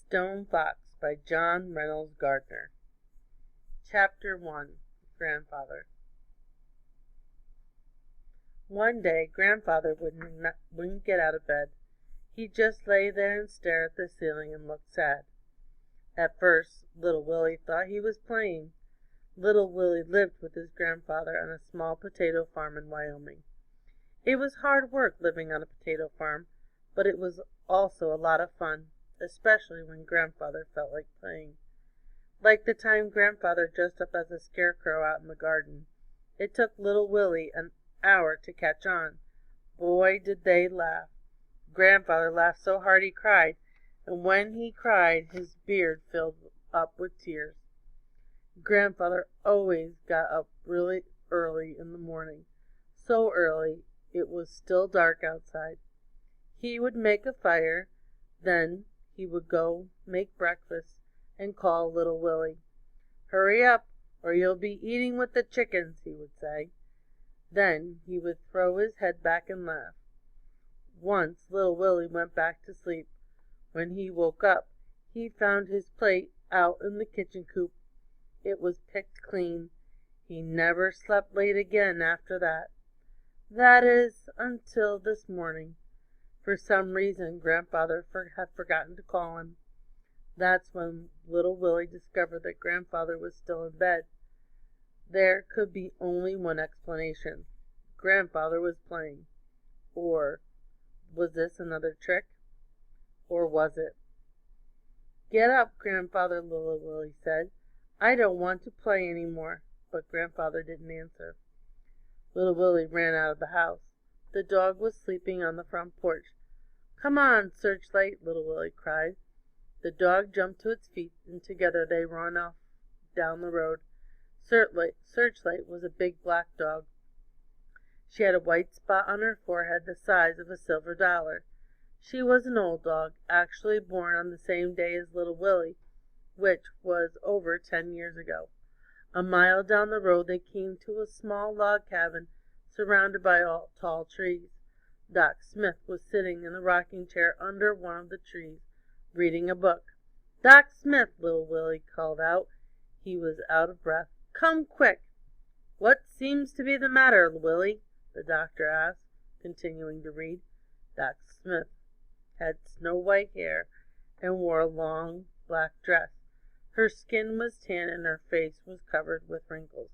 Stone Fox by John Reynolds Gardner. Chapter 1. Grandfather. One day Grandfather wouldn't get out of bed. He just lay there and stared at the ceiling and looked sad. At first, little Willie thought he was playing. Little Willie lived with his grandfather on a small potato farm in Wyoming. It was hard work living on a potato farm, but it was also a lot of fun, especially when Grandfather felt like playing. Like the time Grandfather dressed up as a scarecrow out in the garden. It took little Willie an hour to catch on. Boy, did they laugh. Grandfather laughed so hard he cried, and when he cried his beard filled up with tears. Grandfather always got up really early in the morning, so early it was still dark outside. He would make a fire, then he would go make breakfast and call little Willie. "Hurry up, or you'll be eating with the chickens," he would say. Then he would throw his head back and laugh. Once little Willie went back to sleep. When he woke up, he found his plate out in the kitchen coop. It was picked clean. He never slept late again after that. That is, until this morning. For some reason, Grandfather had forgotten to call him. That's when little Willie discovered that Grandfather was still in bed. There could be only one explanation. Grandfather was playing. Or was this another trick? Or was it? "Get up, Grandfather," little Willie said. "I don't want to play any more." But Grandfather didn't answer. Little Willie ran out of the house. The dog was sleeping on the front porch. "Come on, Searchlight," little Willie cried. The dog jumped to its feet, and together they ran off down the road. Searchlight was a big black dog. She had a white spot on her forehead the size of a silver dollar. She was an old dog, actually born on the same day as little Willie, which was over 10 years ago. A mile down the road they came to a small log cabin surrounded by tall trees. Doc Smith was sitting in the rocking chair under one of the trees, reading a book. "Doc Smith," little Willie called out. He was out of breath. "Come quick." "What seems to be the matter, Willie?" the doctor asked, continuing to read. Doc Smith had snow-white hair and wore a long black dress. Her skin was tan and her face was covered with wrinkles.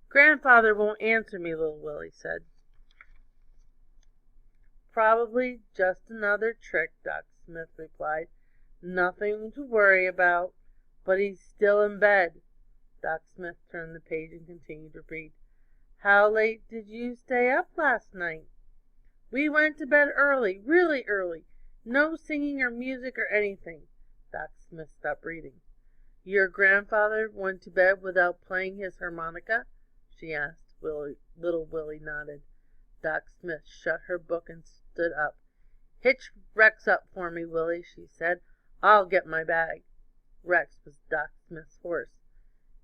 "Grandfather won't answer me," little Willie said. "Probably just another trick," Doc Smith replied. "Nothing to worry about. But he's still in bed." Doc Smith turned the page and continued to read. "How late did you stay up last night?" "We went to bed early, really early. No singing or music or anything." Doc Smith stopped reading. "Your grandfather went to bed without playing his harmonica?" she asked. Little Willie nodded. Doc Smith shut her book and stood up. "Hitch Rex up for me, Willie," she said. "I'll get my bag." Rex was Doc Smith's horse.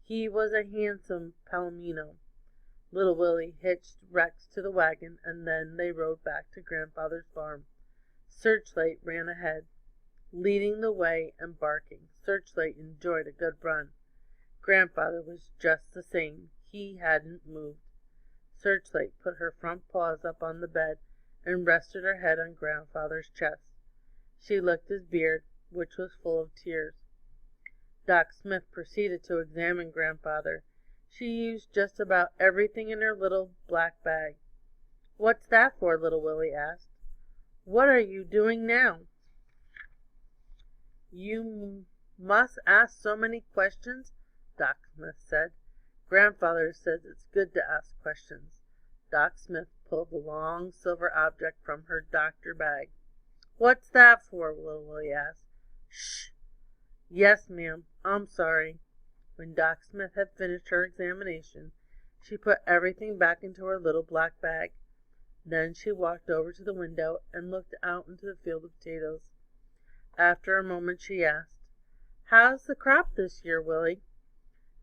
He was a handsome palomino. Little Willie hitched Rex to the wagon, and then they rode back to Grandfather's farm. Searchlight ran ahead, leading the way and barking. Searchlight enjoyed a good run. Grandfather was just the same. He hadn't moved. Searchlight put her front paws up on the bed and rested her head on Grandfather's chest. She licked his beard, which was full of tears. Doc Smith proceeded to examine Grandfather. She used just about everything in her little black bag. "What's that for?" little Willie asked. "What are you doing now?" "You must ask so many questions," Doc Smith said. "Grandfather says it's good to ask questions." Doc Smith pulled a long silver object from her doctor bag. "What's that for?" little Willie asked. "Shh!" "Yes, ma'am. I'm sorry." When Doc Smith had finished her examination, she put everything back into her little black bag. Then she walked over to the window and looked out into the field of potatoes. After a moment she asked, "How's the crop this year, Willie?"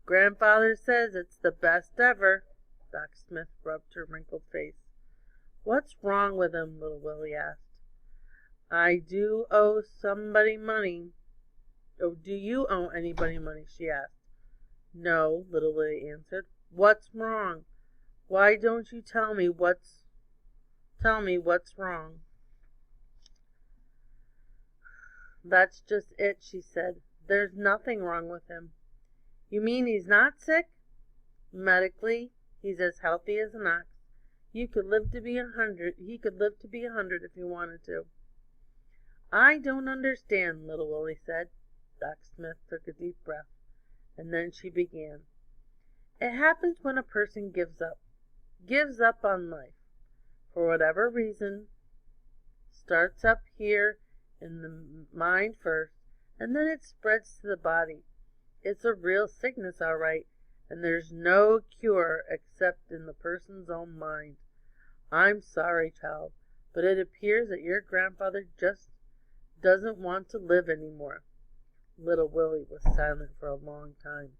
"Grandfather says it's the best ever." Doc Smith rubbed her wrinkled face. "What's wrong with him?" little Willie asked. "I do owe somebody money." Oh, do you owe anybody money? She asked. No, little Willie answered. What's wrong? Why don't you tell me what's wrong? That's just it, she said. There's nothing wrong with him. You mean he's not sick? Medically, he's as healthy as an ox. You could live to be 100. He could live to be 100 if he wanted to. I don't understand, little Willie said. Doc Smith took a deep breath, and then she began. It happens when a person gives up on life, for whatever reason, starts up here in the mind first, and then it spreads to the body. It's a real sickness, all right, and there's no cure except in the person's own mind. I'm sorry, child, but it appears that your grandfather just doesn't want to live any more. Little Willie was silent for a long time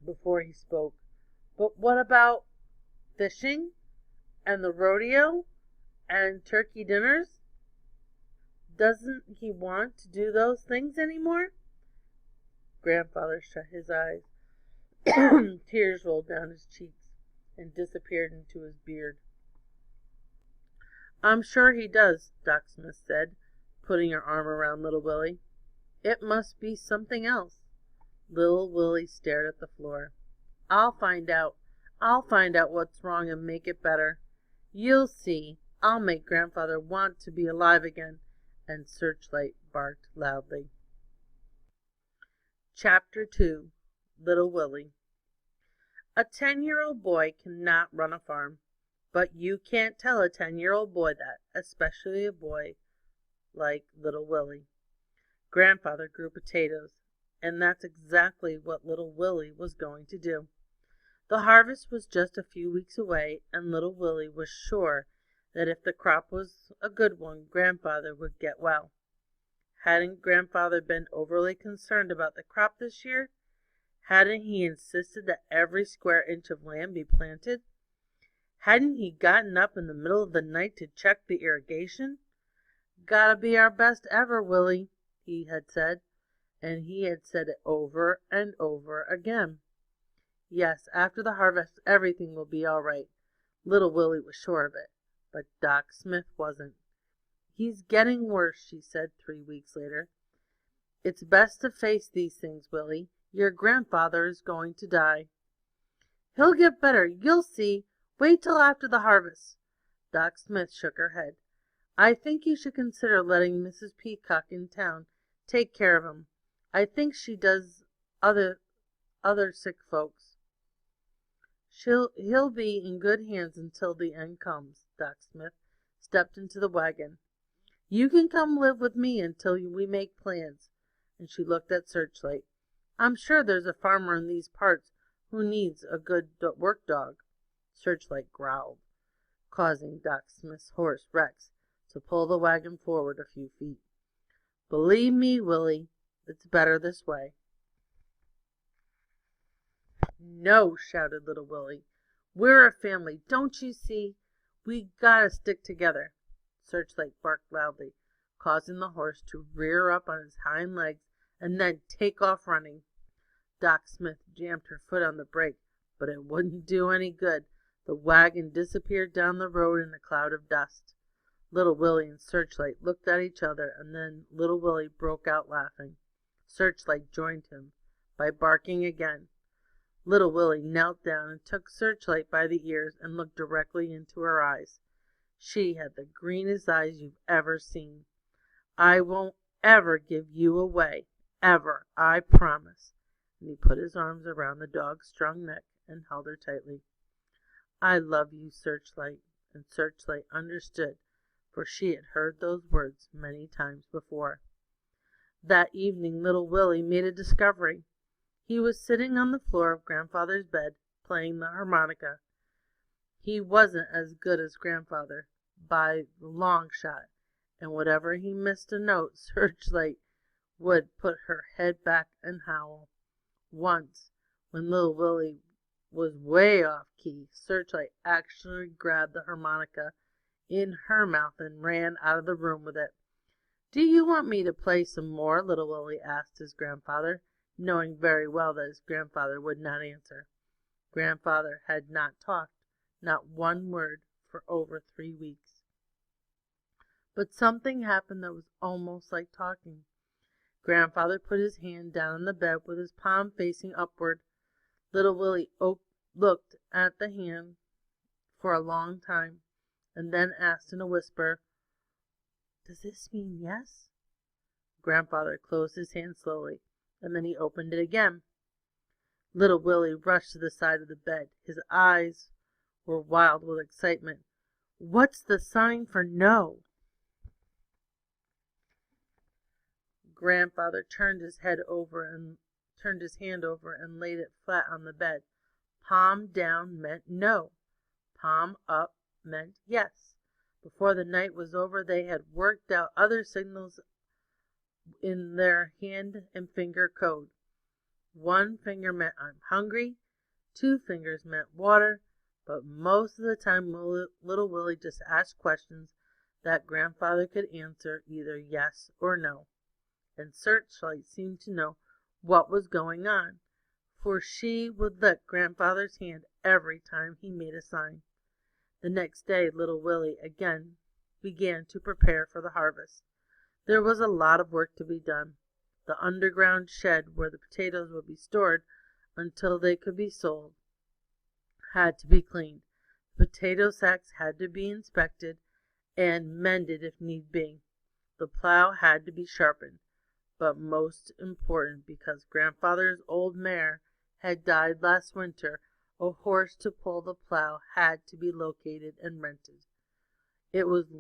before he spoke. But what about fishing and the rodeo and turkey dinners? Doesn't he want to do those things any more? Grandfather shut his eyes. Tears rolled down his cheeks and disappeared into his beard. I'm sure he does, Doc Smith said, putting her arm around little Willie. It must be something else. Little Willie stared at the floor. I'll find out. I'll find out what's wrong and make it better. You'll see. I'll make Grandfather want to be alive again. And Searchlight barked loudly. Chapter 2. Little Willie. A 10-year-old boy cannot run a farm. But you can't tell a 10-year-old boy that, especially a boy like little Willie. Grandfather grew potatoes, and that's exactly what little Willie was going to do. The harvest was just a few weeks away, and little Willie was sure that if the crop was a good one, Grandfather would get well. Hadn't Grandfather been overly concerned about the crop this year? Hadn't he insisted that every square inch of land be planted? Hadn't he gotten up in the middle of the night to check the irrigation? Gotta be our best ever, Willie, he had said, and he had said it over and over again. Yes, after the harvest everything will be all right. Little Willie was sure of it, but Doc Smith wasn't. He's getting worse, she said 3 weeks later. It's best to face these things, Willie. Your grandfather is going to die. He'll get better, you'll see. Wait till after the harvest. Doc Smith shook her head. I think you should consider letting Mrs. Peacock in town take care of him. I think she does other sick folks. He'll be in good hands until the end comes. Doc Smith stepped into the wagon. You can come live with me until we make plans. And she looked at Searchlight. I'm sure there's a farmer in these parts who needs a good work dog. Searchlight growled, causing Doc Smith's horse, Rex, to pull the wagon forward a few feet. Believe me, Willie, it's better this way. No, shouted little Willie. We're a family, don't you see? We gotta stick together. Searchlight barked loudly, causing the horse to rear up on his hind legs and then take off running. Doc Smith jammed her foot on the brake, but it wouldn't do any good. The wagon disappeared down the road in a cloud of dust. Little Willie and Searchlight looked at each other, and then little Willie broke out laughing. Searchlight joined him by barking again. Little Willie knelt down and took Searchlight by the ears and looked directly into her eyes. She had the greenest eyes you've ever seen. I won't ever give you away, ever, I promise. And he put his arms around the dog's strong neck and held her tightly. I love you, Searchlight, and Searchlight understood, for she had heard those words many times before. That evening little Willie made a discovery. He was sitting on the floor of Grandfather's bed, playing the harmonica. He wasn't as good as Grandfather, by the long shot, and whenever he missed a note, Searchlight would put her head back and howl. Once, when little Willie was way off key, Searchlight actually grabbed the harmonica in her mouth and ran out of the room with it. "Do you want me to play some more?" little Willie asked his grandfather, knowing very well that his grandfather would not answer. Grandfather had not talked, not one word, for over 3 weeks. But something happened that was almost like talking. Grandfather put his hand down on the bed with his palm facing upward. Little Willie looked at the hand for a long time, and then asked in a whisper, "Does this mean yes?" Grandfather closed his hand slowly, and then he opened it again. Little Willie rushed to the side of the bed. His eyes were wild with excitement. "What's the sign for no?" Grandfather turned his hand over and laid it flat on the bed. Palm down meant no. Palm up meant yes. Before the night was over, they had worked out other signals in their hand and finger code. 1 finger meant I'm hungry, 2 fingers meant water, but most of the time little Willie just asked questions that Grandfather could answer either yes or no. And Searchlight seemed to know what was going on, for she would lick Grandfather's hand every time he made a sign. The next day little Willie again began to prepare for the harvest. There was a lot of work to be done. The underground shed where the potatoes would be stored until they could be sold had to be cleaned. The potato sacks had to be inspected and mended if need be. The plow had to be sharpened. But most important, because Grandfather's old mare had died last winter, a horse to pull the plow had to be located and rented. It was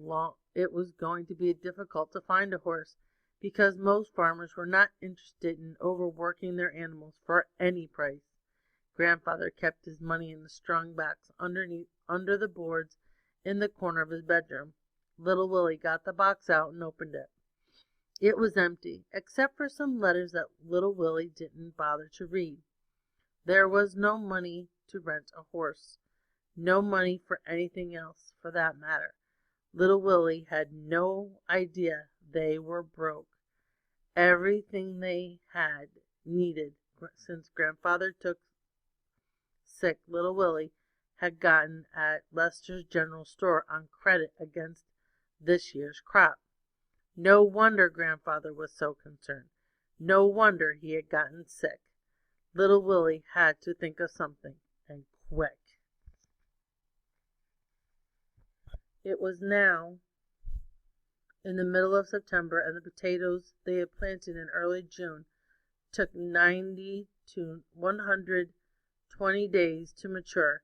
going to be difficult to find a horse, because most farmers were not interested in overworking their animals for any price. Grandfather kept his money in the strong box under the boards in the corner of his bedroom. Little Willie got the box out and opened it. It was empty, except for some letters that little Willie didn't bother to read. There was no money to rent a horse, no money for anything else, for that matter. Little Willie had no idea they were broke. Everything they had needed since Grandfather took sick, little Willie had gotten at Lester's General Store on credit against this year's crop. No wonder Grandfather was so concerned. No wonder he had gotten sick. Little Willie had to think of something, and quick. It was now in the middle of September, and the potatoes they had planted in early June took 90 to 120 days to mature,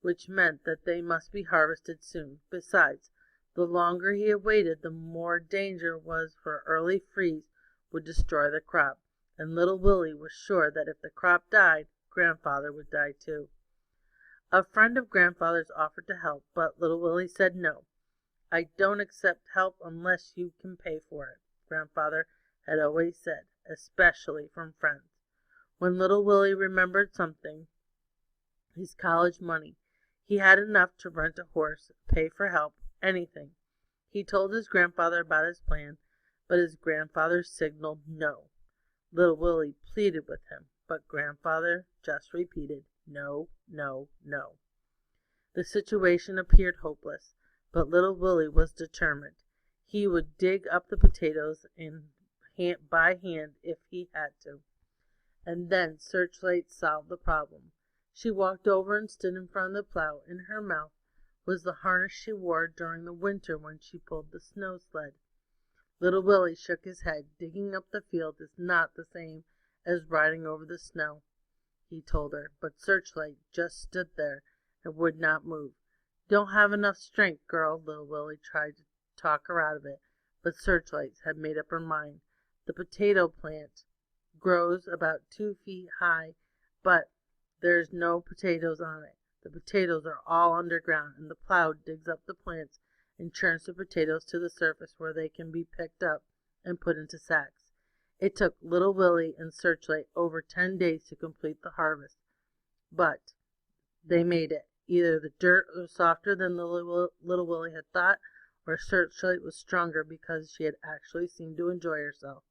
which meant that they must be harvested soon. Besides, the longer he had waited, the more danger was for early freeze would destroy the crop, and little Willie was sure that if the crop died, Grandfather would die too. A friend of Grandfather's offered to help, but little Willie said no. "I don't accept help unless you can pay for it," Grandfather had always said, especially from friends. When little Willie remembered something, his college money, he had enough to rent a horse, pay for help, anything. He told his grandfather about his plan, but his grandfather signaled no. Little Willie pleaded with him, but Grandfather just repeated no, no, no. The situation appeared hopeless, but little Willie was determined. He would dig up the potatoes by hand if he had to. And then Searchlight solved the problem. She walked over and stood in front of the plow. In her mouth was the harness she wore during the winter when she pulled the snow sled. Little Willie shook his head. "Digging up the field is not the same as riding over the snow," he told her, but Searchlight just stood there and would not move. "Don't have enough strength, girl." Little Willie tried to talk her out of it, but Searchlight had made up her mind. "The potato plant grows about 2 feet high, but there's no potatoes on it. The potatoes are all underground, and the plow digs up the plants and churns the potatoes to the surface where they can be picked up and put into sacks." It took little Willie and Searchlight over 10 days to complete the harvest, but they made it. Either the dirt was softer than little Willie had thought, where searchlight was stronger because she had actually seemed to enjoy herself.